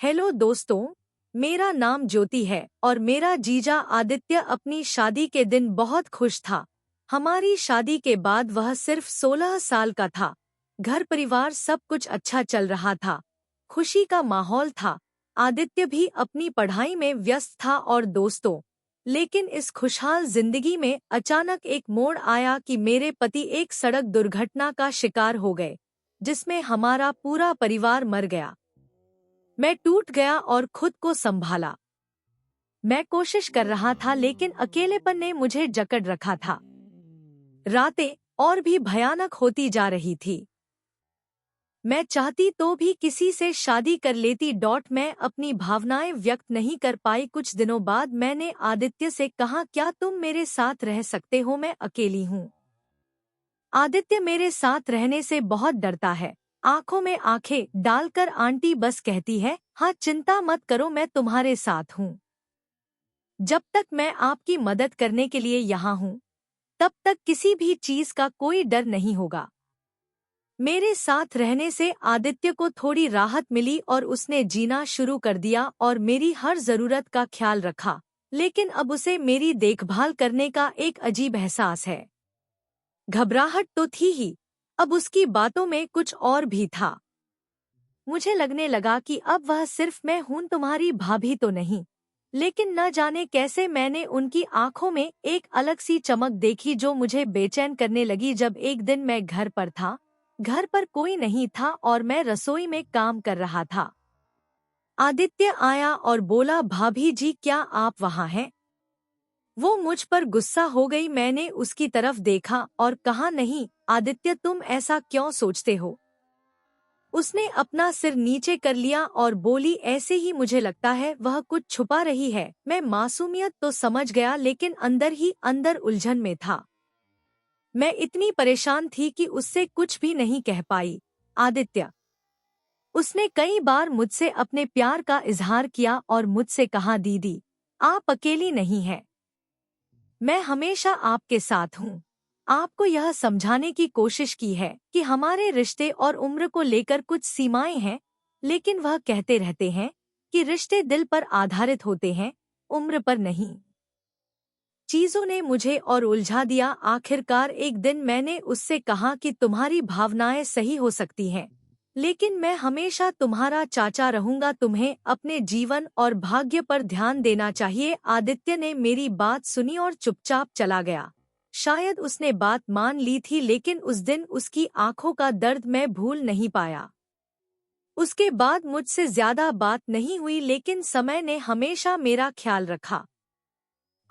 Hello दोस्तों, मेरा नाम ज्योति है और मेरा जीजा आदित्य अपनी शादी के दिन बहुत खुश था। हमारी शादी के बाद वह सिर्फ 16 साल का था। घर परिवार सब कुछ अच्छा चल रहा था। खुशी का माहौल था। आदित्य भी अपनी पढ़ाई में व्यस्त था और दोस्तों। लेकिन इस खुशहाल जिंदगी में अचानक एक मोड़ आया कि मेरे पति एक सड़क दुर्घटना का शिकार हो गए, जिसमें हमारा पूरा परिवार मर गया। मैं टूट गया और खुद को संभाला। मैं कोशिश कर रहा था लेकिन अकेलेपन ने मुझे जकड़ रखा था। रातें और भी भयानक होती जा रही थी। मैं चाहती तो भी किसी से शादी कर लेती। मैं अपनी भावनाएं व्यक्त नहीं कर पाई। कुछ दिनों बाद मैंने आदित्य से कहा, क्या तुम मेरे साथ रह सकते हो? मैं अकेली हूँ। आदित्य मेरे साथ रहने से बहुत डरता है। आंखों में आंखें डालकर आंटी बस कहती है, हाँ चिंता मत करो, मैं तुम्हारे साथ हूँ। जब तक मैं आपकी मदद करने के लिए यहाँ हूँ, तब तक किसी भी चीज का कोई डर नहीं होगा। मेरे साथ रहने से आदित्य को थोड़ी राहत मिली और उसने जीना शुरू कर दिया और मेरी हर जरूरत का ख्याल रखा। लेकिन अब उसे मेरी देखभाल करने का एक अजीब एहसास है। घबराहट तो थी ही, अब उसकी बातों में कुछ और भी था। मुझे लगने लगा कि अब वह सिर्फ मैं हूं, तुम्हारी भाभी तो नहीं। लेकिन न जाने कैसे मैंने उनकी आंखों में एक अलग सी चमक देखी जो मुझे बेचैन करने लगी। जब एक दिन मैं घर पर था, घर पर कोई नहीं था और मैं रसोई में काम कर रहा था। आदित्य आया और बोला, भाभी जी क्या आप वहाँ हैं? वो मुझ पर गुस्सा हो गई। मैंने उसकी तरफ देखा और कहा, नहीं आदित्य, तुम ऐसा क्यों सोचते हो? उसने अपना सिर नीचे कर लिया और बोली, ऐसे ही मुझे लगता है वह कुछ छुपा रही है। मैं मासूमियत तो समझ गया लेकिन अंदर ही अंदर उलझन में था। मैं इतनी परेशान थी कि उससे कुछ भी नहीं कह पाई। आदित्य, उसने कई बार मुझसे अपने प्यार का इजहार किया और मुझसे कहा, दीदी आप अकेली नहीं हैं, मैं हमेशा आपके साथ हूँ। आपको यह समझाने की कोशिश की है कि हमारे रिश्ते और उम्र को लेकर कुछ सीमाएं हैं, लेकिन वह कहते रहते हैं कि रिश्ते दिल पर आधारित होते हैं, उम्र पर नहीं। चीजों ने मुझे और उलझा दिया। आखिरकार एक दिन मैंने उससे कहा कि तुम्हारी भावनाएं सही हो सकती हैं, लेकिन मैं हमेशा तुम्हारा चाचा रहूंगा। तुम्हें अपने जीवन और भाग्य पर ध्यान देना चाहिए। आदित्य ने मेरी बात सुनी और चुपचाप चला गया। शायद उसने बात मान ली थी, लेकिन उस दिन उसकी आंखों का दर्द मैं भूल नहीं पाया। उसके बाद मुझसे ज्यादा बात नहीं हुई, लेकिन समय ने हमेशा मेरा ख्याल रखा।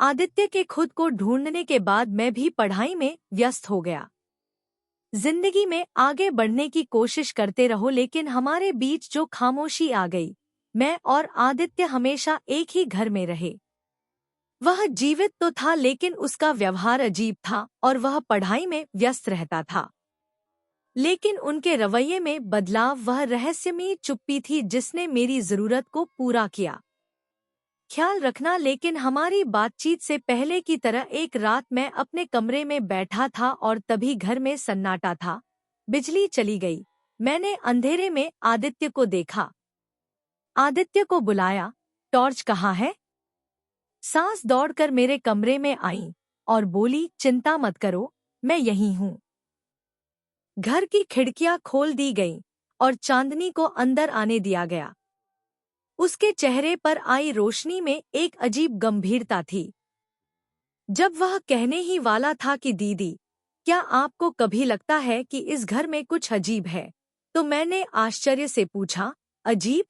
आदित्य के खुद को ढूंढने के बाद मैं भी पढ़ाई में व्यस्त हो गया। जिंदगी में आगे बढ़ने की कोशिश करते रहो, लेकिन हमारे बीच जो खामोशी आ गई। मैं और आदित्य हमेशा एक ही घर में रहे। वह जीवित तो था लेकिन उसका व्यवहार अजीब था और वह पढ़ाई में व्यस्त रहता था। लेकिन उनके रवैये में बदलाव, वह रहस्यमयी चुप्पी थी जिसने मेरी जरूरत को पूरा किया। ख्याल रखना। लेकिन हमारी बातचीत से पहले की तरह एक रात मैं अपने कमरे में बैठा था और तभी घर में सन्नाटा था। बिजली चली गई। मैंने अंधेरे में आदित्य को देखा। आदित्य को बुलाया, टॉर्च कहाँ है? सांस दौड़कर मेरे कमरे में आई और बोली, चिंता मत करो, मैं यहीं हूँ। घर की खिड़कियां खोल दी गईं और चांदनी को अंदर आने दिया गया। उसके चेहरे पर आई रोशनी में एक अजीब गंभीरता थी। जब वह कहने ही वाला था कि दीदी, क्या आपको कभी लगता है कि इस घर में कुछ अजीब है, तो मैंने आश्चर्य से पूछा, अजीब?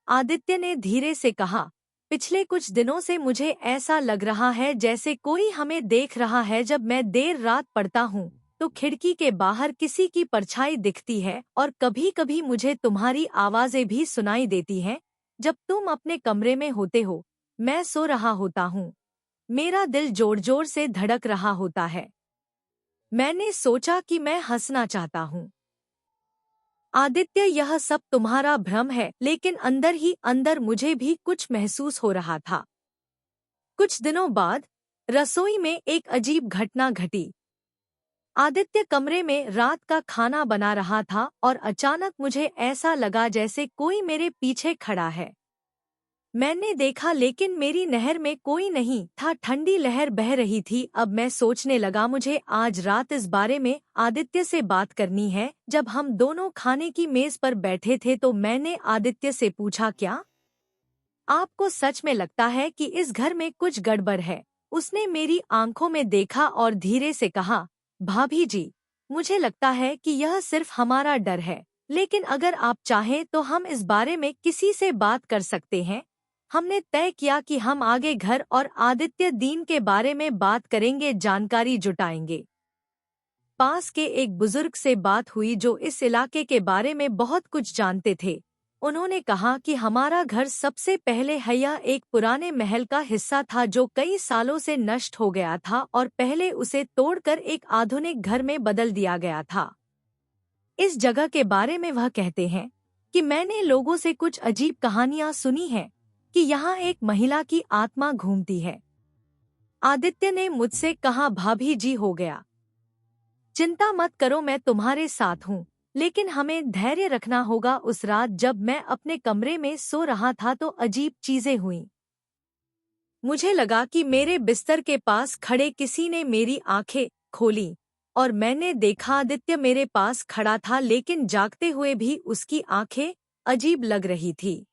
आदित्य ने धीरे से कहा, पिछले कुछ दिनों से मुझे ऐसा लग रहा है जैसे कोई हमें देख रहा है। जब मैं देर रात पड़ता हूँ तो खिड़की के बाहर किसी की परछाई दिखती है और कभी-कभी मुझे तुम्हारी आवाजें भी सुनाई देती हैं। जब तुम अपने कमरे में होते हो, मैं सो रहा होता हूँ, मेरा दिल जोर-जोर से धड़क रहा होता है। मैंने सोचा कि मैं हंसना चाहता हूँ। आदित्य, यह सब तुम्हारा भ्रम है, लेकिन अंदर ही अंदर मुझे भी कुछ महसूस हो रहा था। कुछ दिनों बाद रसोई में एक अजीब घटना घटी। आदित्य कमरे में रात का खाना बना रहा था और अचानक मुझे ऐसा लगा जैसे कोई मेरे पीछे खड़ा है। मैंने देखा लेकिन मेरी नहर में कोई नहीं था, ठंडी लहर बह रही थी। अब मैं सोचने लगा मुझे आज रात इस बारे में आदित्य से बात करनी है। जब हम दोनों खाने की मेज पर बैठे थे तो मैंने आदित्य से पूछा, क्या आपको सच में लगता है कि इस घर में कुछ गड़बड़ है? उसने मेरी आंखों में देखा और धीरे से कहा, भाभी जी, मुझे लगता है कि यह सिर्फ हमारा डर है, लेकिन अगर आप चाहें तो हम इस बारे में किसी से बात कर सकते हैं। हमने तय किया कि हम आगे घर और आदित्य दीन के बारे में बात करेंगे, जानकारी जुटाएंगे। पास के एक बुजुर्ग से बात हुई जो इस इलाके के बारे में बहुत कुछ जानते थे। उन्होंने कहा कि हमारा घर सबसे पहले यह एक पुराने महल का हिस्सा था जो कई सालों से नष्ट हो गया था और पहले उसे तोड़कर एक आधुनिक घर में बदल दिया गया था। इस जगह के बारे में वह कहते हैं कि मैंने लोगों से कुछ अजीब कहानियां सुनी हैं कि यहाँ एक महिला की आत्मा घूमती है। आदित्य ने मुझसे कहा, भाभी जी, हो गया, चिंता मत करो, मैं तुम्हारे साथ हूँ, लेकिन हमें धैर्य रखना होगा। उस रात जब मैं अपने कमरे में सो रहा था तो अजीब चीजें हुईं। मुझे लगा कि मेरे बिस्तर के पास खड़े किसी ने मेरी आंखें खोली और मैंने देखा आदित्य मेरे पास खड़ा था, लेकिन जागते हुए भी उसकी आंखें अजीब लग रही थी।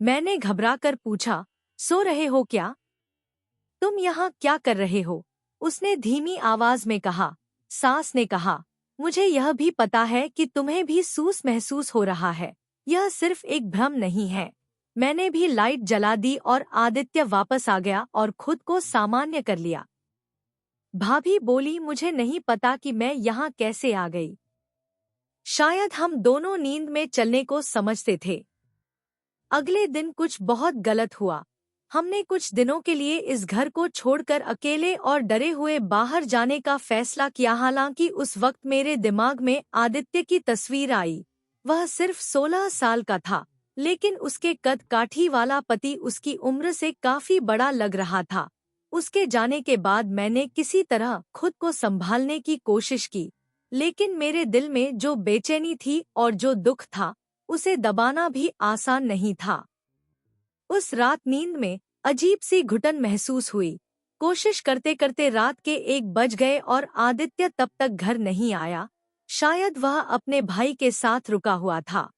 मैंने घबराकर पूछा, सो रहे हो क्या? तुम यहाँ क्या कर रहे हो? उसने धीमी आवाज में कहा। सास ने कहा, मुझे यह भी पता है कि तुम्हें भी सूस महसूस हो रहा है। यह सिर्फ एक भ्रम नहीं है। मैंने भी लाइट जला दी और आदित्य वापस आ गया और खुद को सामान्य कर लिया। भाभी बोली, मुझे नहीं पता कि मैं यहाँ कैसे आ गई। शायद हम दोनों नींद में चलने को समझते थे। अगले दिन कुछ बहुत गलत हुआ। हमने कुछ दिनों के लिए इस घर को छोड़कर अकेले और डरे हुए बाहर जाने का फैसला किया। हालांकि उस वक्त मेरे दिमाग में आदित्य की तस्वीर आई। वह सिर्फ 16 साल का था, लेकिन उसके कद काठी वाला पति उसकी उम्र से काफी बड़ा लग रहा था। उसके जाने के बाद मैंने किसी तरह खुद को संभालने की कोशिश की, लेकिन मेरे दिल में जो बेचैनी थी और जो दुख था उसे दबाना भी आसान नहीं था। उस रात नींद में अजीब सी घुटन महसूस हुई। कोशिश करते करते रात के 1 बज गए और आदित्य तब तक घर नहीं आया। शायद वह अपने भाई के साथ रुका हुआ था।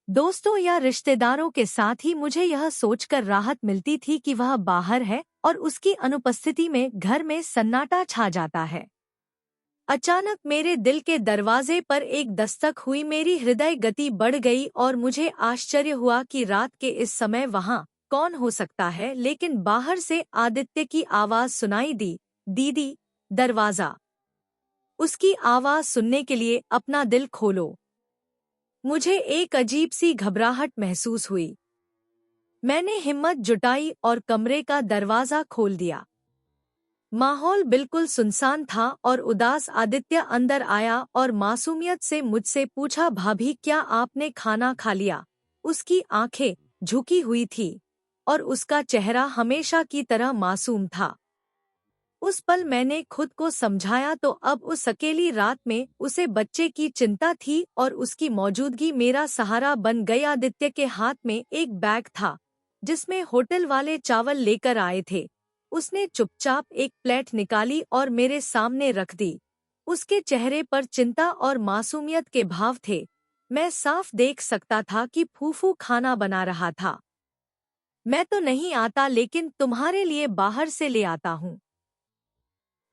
दोस्तों या रिश्तेदारों के साथ ही मुझे यह सोचकर राहत मिलती थी कि वह बाहर है और उसकी अनुपस्थिति में घर में सन्नाटा छा जाता है। अचानक मेरे दिल के दरवाजे पर एक दस्तक हुई। मेरी हृदय गति बढ़ गई और मुझे आश्चर्य हुआ कि रात के इस समय वहाँ कौन हो सकता है, लेकिन बाहर से आदित्य की आवाज सुनाई दी, दीदी, दरवाजा। उसकी आवाज सुनने के लिए अपना दिल खोलो। मुझे एक अजीब सी घबराहट महसूस हुई। मैंने हिम्मत जुटाई और कमरे का दरवाजा खोल दिया। माहौल बिल्कुल सुनसान था और उदास। आदित्य अंदर आया और मासूमियत से मुझसे पूछा, भाभी, क्या आपने खाना खा लिया? उसकी आंखें झुकी हुई थी और उसका चेहरा हमेशा की तरह मासूम था। उस पल मैंने खुद को समझाया तो अब उस अकेली रात में उसे बच्चे की चिंता थी और उसकी मौजूदगी मेरा सहारा बन गई। आदित्य के हाथ में एक बैग था जिसमें होटल वाले चावल लेकर आए थे। उसने चुपचाप एक प्लेट निकाली और मेरे सामने रख दी। उसके चेहरे पर चिंता और मासूमियत के भाव थे। मैं साफ देख सकता था कि फूफू खाना बना रहा था। मैं तो नहीं आता, लेकिन तुम्हारे लिए बाहर से ले आता हूँ।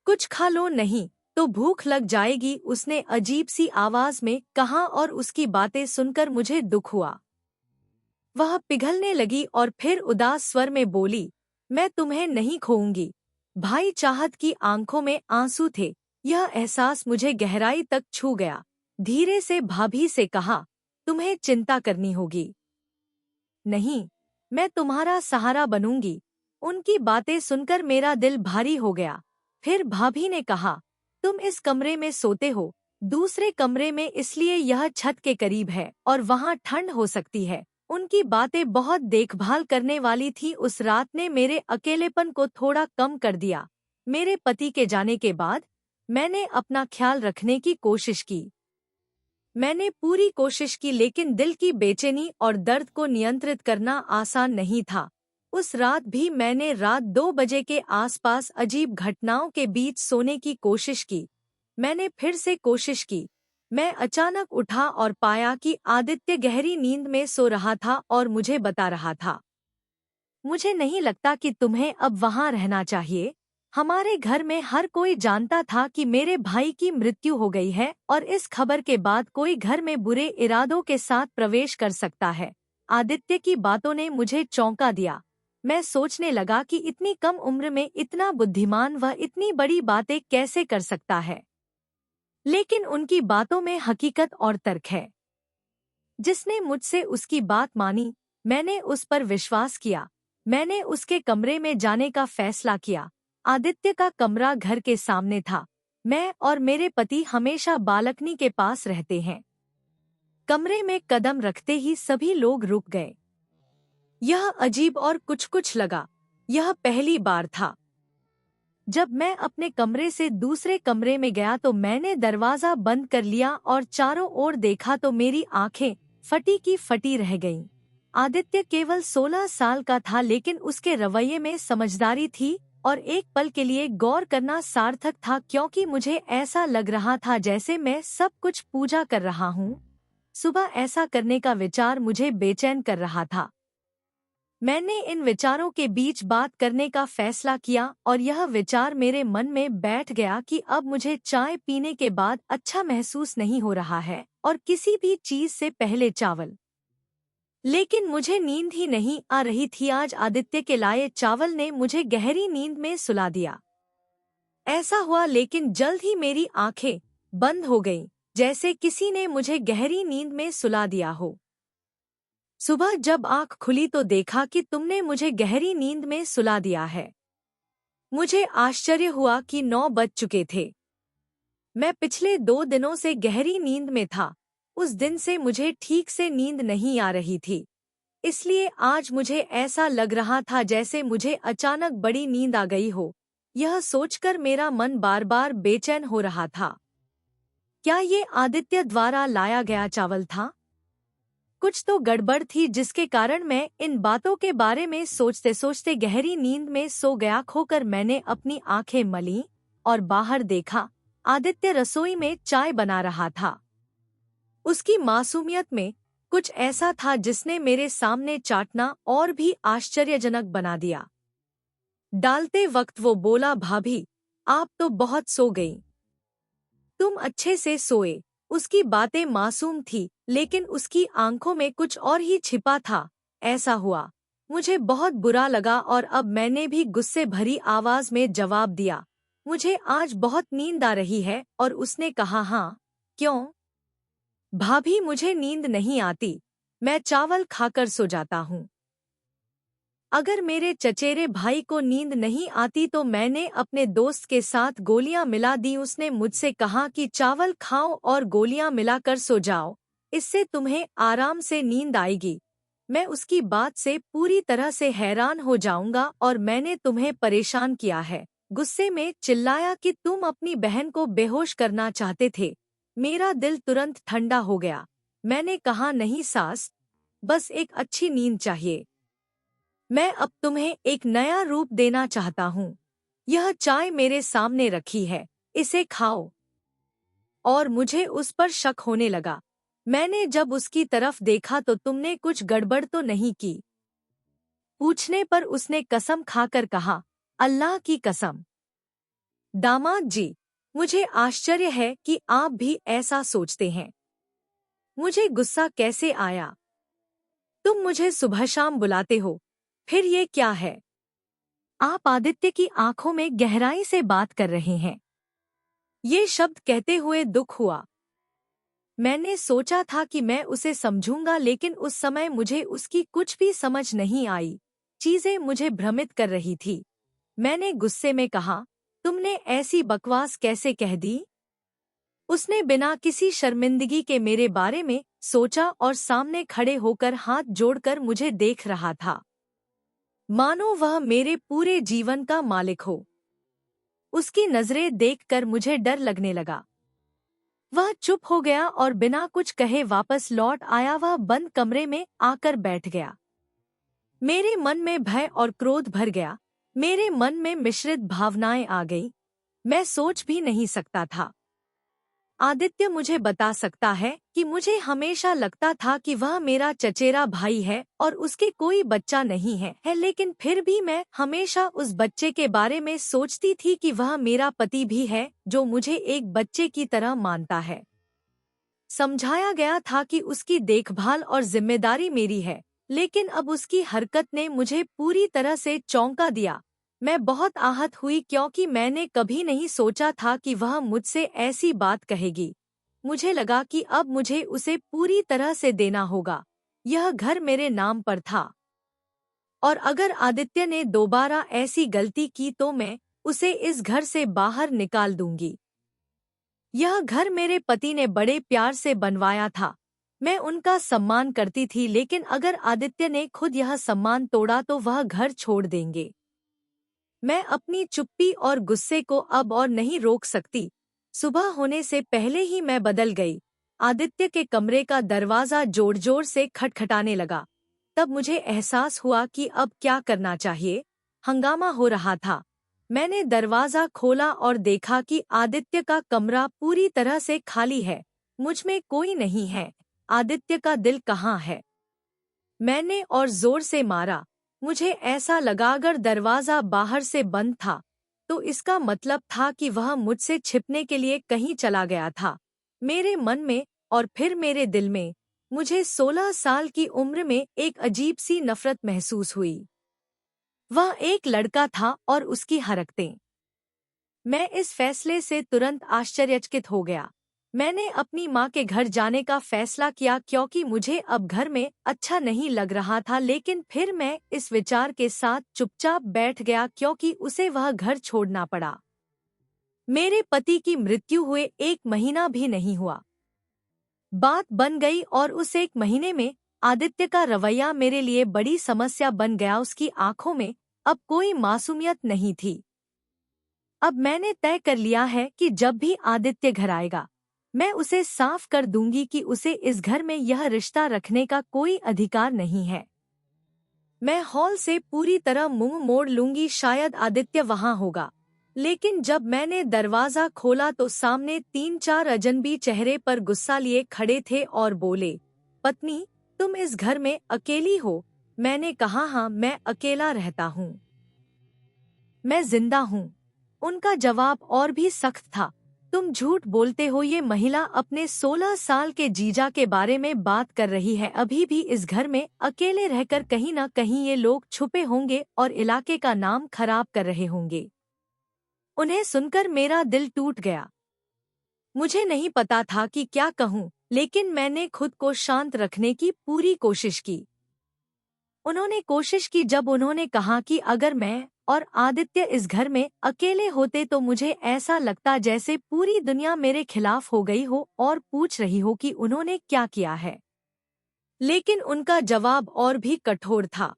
कुछ खा लो, नहीं तो भूख लग जाएगी, उसने अजीब सी आवाज में कहा और उसकी बातें सुनकर मुझे दुख हुआ। वह पिघलने लगी और फिर उदास स्वर में बोली, मैं तुम्हें नहीं खोऊंगी। भाई चाहत की आंखों में आंसू थे। यह एहसास मुझे गहराई तक छू गया। धीरे से भाभी से कहा, तुम्हें चिंता करनी होगी। नहीं, मैं तुम्हारा सहारा बनूंगी। उनकी बातें सुनकर मेरा दिल भारी हो गया। फिर भाभी ने कहा, तुम इस कमरे में सोते हो, दूसरे कमरे में, इसलिए यह छत के करीब है और वहाँ ठंड हो सकती है। उनकी बातें बहुत देखभाल करने वाली थी। उस रात ने मेरे अकेलेपन को थोड़ा कम कर दिया। मेरे पति के जाने के बाद मैंने अपना ख्याल रखने की कोशिश की। मैंने पूरी कोशिश की, लेकिन दिल की बेचैनी और दर्द को नियंत्रित करना आसान नहीं था। उस रात भी मैंने रात 2 बजे के आसपास अजीब घटनाओं के बीच सोने की कोशिश की। मैंने फिर से कोशिश की। मैं अचानक उठा और पाया कि आदित्य गहरी नींद में सो रहा था और मुझे बता रहा था, मुझे नहीं लगता कि तुम्हें अब वहां रहना चाहिए। हमारे घर में हर कोई जानता था कि मेरे भाई की मृत्यु हो गई है और इस खबर के बाद कोई घर में बुरे इरादों के साथ प्रवेश कर सकता है। आदित्य की बातों ने मुझे चौंका दिया। मैं सोचने लगा कि इतनी कम उम्र में इतना बुद्धिमान वह इतनी बड़ी बातें कैसे कर सकता है। लेकिन उनकी बातों में हकीकत और तर्क है। जिसने मुझसे उसकी बात मानी, मैंने उस पर विश्वास किया। मैंने उसके कमरे में जाने का फैसला किया। आदित्य का कमरा घर के सामने था। मैं और मेरे पति हमेशा बालकनी के पास रहते हैं। कमरे में कदम रखते ही सभी लोग रुक गए। यह अजीब और कुछ लगा। यह पहली बार था। जब मैं अपने कमरे से दूसरे कमरे में गया तो मैंने दरवाजा बंद कर लिया और चारों ओर देखा तो मेरी आंखें फटी की फटी रह गईं। आदित्य केवल 16 साल का था, लेकिन उसके रवैये में समझदारी थी और एक पल के लिए गौर करना सार्थक था, क्योंकि मुझे ऐसा लग रहा था जैसे मैं सब कुछ पूजा कर रहा हूँ। सुबह ऐसा करने का विचार मुझे बेचैन कर रहा था। मैंने इन विचारों के बीच बात करने का फैसला किया और यह विचार मेरे मन में बैठ गया कि अब मुझे चाय पीने के बाद अच्छा महसूस नहीं हो रहा है और किसी भी चीज से पहले चावल। लेकिन मुझे नींद ही नहीं आ रही थी। आज आदित्य के लाए चावल ने मुझे गहरी नींद में सुला दिया। ऐसा हुआ, लेकिन जल्द ही मेरी आंखें बंद हो गईं, जैसे किसी ने मुझे गहरी नींद में सुला दिया हो। सुबह जब आंख खुली तो देखा कि तुमने मुझे गहरी नींद में सुला दिया है। मुझे आश्चर्य हुआ कि 9 बज चुके थे। मैं पिछले 2 दिनों से गहरी नींद में था। उस दिन से मुझे ठीक से नींद नहीं आ रही थी, इसलिए आज मुझे ऐसा लग रहा था जैसे मुझे अचानक बड़ी नींद आ गई हो। यह सोचकर मेरा मन बार बार बेचैन हो रहा था। क्या ये आदित्य द्वारा लाया गया चावल था? कुछ तो गड़बड़ थी, जिसके कारण मैं इन बातों के बारे में सोचते सोचते गहरी नींद में सो गया। खोकर मैंने अपनी आंखें मली और बाहर देखा। आदित्य रसोई में चाय बना रहा था। उसकी मासूमियत में कुछ ऐसा था जिसने मेरे सामने चाटना और भी आश्चर्यजनक बना दिया। डालते वक्त वो बोला, भाभी, आप तो बहुत सो गईं। तुम अच्छे से सोए। उसकी बातें मासूम थी, लेकिन उसकी आंखों में कुछ और ही छिपा था। ऐसा हुआ, मुझे बहुत बुरा लगा और अब मैंने भी गुस्से भरी आवाज में जवाब दिया, मुझे आज बहुत नींद आ रही है। और उसने कहा, हाँ, क्यों? भाभी, मुझे नींद नहीं आती। मैं चावल खाकर सो जाता हूँ। अगर मेरे चचेरे भाई को नींद नहीं आती तो मैंने अपने दोस्त के साथ गोलियां मिला दी। उसने मुझसे कहा कि चावल खाओ और गोलियां मिलाकर सो जाओ, इससे तुम्हें आराम से नींद आएगी। मैं उसकी बात से पूरी तरह से हैरान हो जाऊंगा और मैंने तुम्हें परेशान किया है। गुस्से में चिल्लाया कि तुम अपनी बहन को बेहोश करना चाहते थे। मेरा दिल तुरंत ठंडा हो गया। मैंने कहा, नहीं सास, बस एक अच्छी नींद चाहिए। मैं अब तुम्हें एक नया रूप देना चाहता हूँ। यह चाय मेरे सामने रखी है, इसे खाओ। और मुझे उस पर शक होने लगा। मैंने जब उसकी तरफ देखा तो तुमने कुछ गड़बड़ तो नहीं की? पूछने पर उसने कसम खाकर कहा, अल्लाह की कसम। दामाद जी, मुझे आश्चर्य है कि आप भी ऐसा सोचते हैं। मुझे गुस्सा कैसे आया? तुम मुझे सुबह शाम बुलाते हो, फिर ये क्या है? आप आदित्य की आंखों में गहराई से बात कर रहे हैं। ये शब्द कहते हुए दुख हुआ। मैंने सोचा था कि मैं उसे समझूंगा, लेकिन उस समय मुझे उसकी कुछ भी समझ नहीं आई। चीजें मुझे भ्रमित कर रही थी। मैंने गुस्से में कहा, तुमने ऐसी बकवास कैसे कह दी? उसने बिना किसी शर्मिंदगी के मेरे बारे में सोचा और सामने खड़े होकर हाथ जोड़कर मुझे देख रहा था, मानो वह मेरे पूरे जीवन का मालिक हो। उसकी नजरें देखकर मुझे डर लगने लगा। वह चुप हो गया और बिना कुछ कहे वापस लौट आया। वह बंद कमरे में आकर बैठ गया। मेरे मन में भय और क्रोध भर गया। मेरे मन में मिश्रित भावनाएं आ गईं। मैं सोच भी नहीं सकता था। आदित्य मुझे बता सकता है कि मुझे हमेशा लगता था कि वह मेरा चचेरा भाई है और उसके कोई बच्चा नहीं है, लेकिन फिर भी मैं हमेशा उस बच्चे के बारे में सोचती थी कि वह मेरा पति भी है, जो मुझे एक बच्चे की तरह मानता है। समझाया गया था कि उसकी देखभाल और जिम्मेदारी मेरी है, लेकिन अब उसकी हरकत ने मुझे पूरी तरह से चौंका दिया। मैं बहुत आहत हुई क्योंकि मैंने कभी नहीं सोचा था कि वह मुझसे ऐसी बात कहेगी। मुझे लगा कि अब मुझे उसे पूरी तरह से देना होगा। यह घर मेरे नाम पर था, और अगर आदित्य ने दोबारा ऐसी गलती की तो मैं उसे इस घर से बाहर निकाल दूंगी। यह घर मेरे पति ने बड़े प्यार से बनवाया था। मैं उनका सम्मान करती थी, लेकिन अगर आदित्य ने खुद यह सम्मान तोड़ा तो वह घर छोड़ देंगे। मैं अपनी चुप्पी और गुस्से को अब और नहीं रोक सकती। सुबह होने से पहले ही मैं बदल गई। आदित्य के कमरे का दरवाजा जोर जोर से खटखटाने लगा। तब मुझे एहसास हुआ कि अब क्या करना चाहिए। हंगामा हो रहा था। मैंने दरवाजा खोला और देखा कि आदित्य का कमरा पूरी तरह से खाली है। मुझ में कोई नहीं है। आदित्य का दिल कहाँ है? मैंने और जोर से मारा। मुझे ऐसा लगा अगर दरवाजा बाहर से बंद था तो इसका मतलब था कि वह मुझसे छिपने के लिए कहीं चला गया था। मेरे मन में और फिर मेरे दिल में मुझे 16 साल की उम्र में एक अजीब सी नफरत महसूस हुई। वह एक लड़का था और उसकी हरकतें। मैं इस फैसले से तुरंत आश्चर्यचकित हो गया। मैंने अपनी माँ के घर जाने का फैसला किया क्योंकि मुझे अब घर में अच्छा नहीं लग रहा था, लेकिन फिर मैं इस विचार के साथ चुपचाप बैठ गया क्योंकि उसे वह घर छोड़ना पड़ा। मेरे पति की मृत्यु हुए 1 महीना भी नहीं हुआ। बात बन गई और उस 1 महीने में आदित्य का रवैया मेरे लिए बड़ी समस्या बन गया। उसकी आंखों में अब कोई मासूमियत नहीं थी। अब मैंने तय कर लिया है कि जब भी आदित्य घर आएगा मैं उसे साफ कर दूंगी कि उसे इस घर में यह रिश्ता रखने का कोई अधिकार नहीं है। मैं हॉल से पूरी तरह मुंह मोड़ लूंगी, शायद आदित्य वहां होगा। लेकिन जब मैंने दरवाजा खोला तो सामने 3-4 अजनबी चेहरे पर गुस्सा लिए खड़े थे और बोले, पत्नी, तुम इस घर में अकेली हो? मैंने कहा, हाँ, मैं अकेला रहता हूँ। मैं जिंदा हूँ। उनका जवाब और भी सख्त था, तुम झूठ बोलते हो। ये महिला अपने 16 साल के जीजा के बारे में बात कर रही है। अभी भी इस घर में अकेले रहकर कहीं न कहीं ये लोग छुपे होंगे और इलाके का नाम खराब कर रहे होंगे। उन्हें सुनकर मेरा दिल टूट गया। मुझे नहीं पता था कि क्या कहूँ, लेकिन मैंने खुद को शांत रखने की पूरी कोशिश की। उन्होंने कोशिश की जब उन्होंने कहा कि अगर मैं और आदित्य इस घर में अकेले होते तो मुझे ऐसा लगता जैसे पूरी दुनिया मेरे खिलाफ हो गई हो और पूछ रही हो कि उन्होंने क्या किया है। लेकिन उनका जवाब और भी कठोर था।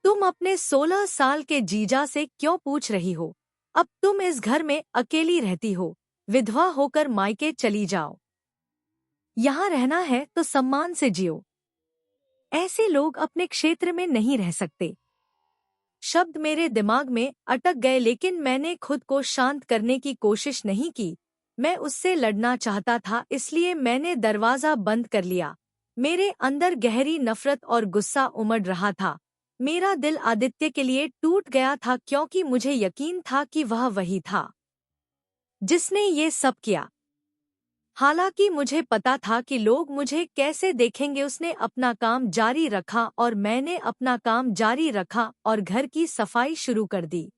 तुम अपने 16 साल के जीजा से क्यों पूछ रही हो? अब तुम इस घर में अकेली रहती हो। विधवा होकर मायके चली जाओ। यहाँ रहना है तो सम्मान से जियो। ऐसे लोग अपने क्षेत्र में नहीं रह सकते। शब्द मेरे दिमाग में अटक गए, लेकिन मैंने खुद को शांत करने की कोशिश नहीं की। मैं उससे लड़ना चाहता था, इसलिए मैंने दरवाजा बंद कर लिया। मेरे अंदर गहरी नफरत और गुस्सा उमड़ रहा था। मेरा दिल आदित्य के लिए टूट गया था क्योंकि मुझे यकीन था कि वह वही था जिसने ये सब किया। हालांकि मुझे पता था कि लोग मुझे कैसे देखेंगे। उसने अपना काम जारी रखा और मैंने अपना काम जारी रखा और घर की सफाई शुरू कर दी।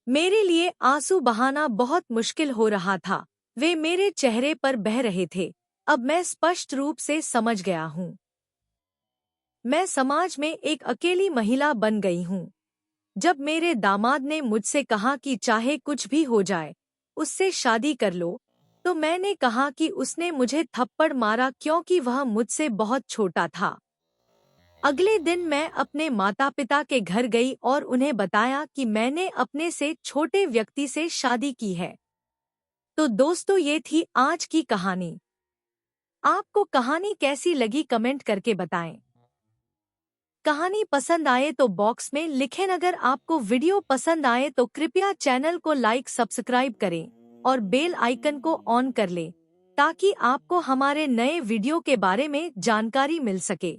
मेरे लिए आंसू बहाना बहुत मुश्किल हो रहा था। वे मेरे चेहरे पर बह रहे थे। अब मैं स्पष्ट रूप से समझ गया हूँ। मैं समाज में एक अकेली महिला बन गई हूँ। जब मेरे दामाद ने मुझसे कहा कि चाहे कुछ भी हो जाए उससे शादी कर लो, तो मैंने कहा कि उसने मुझे थप्पड़ मारा क्योंकि वह मुझसे बहुत छोटा था। अगले दिन मैं अपने माता पिता के घर गई और उन्हें बताया कि मैंने अपने से छोटे व्यक्ति से शादी की है। तो दोस्तों, ये थी आज की कहानी। आपको कहानी कैसी लगी कमेंट करके बताएं। कहानी पसंद आए तो बॉक्स में लिखें। अगर आपको वीडियो पसंद आए तो कृपया चैनल को लाइक सब्सक्राइब करें और बेल आइकन को ऑन कर लें ताकि आपको हमारे नए वीडियो के बारे में जानकारी मिल सके।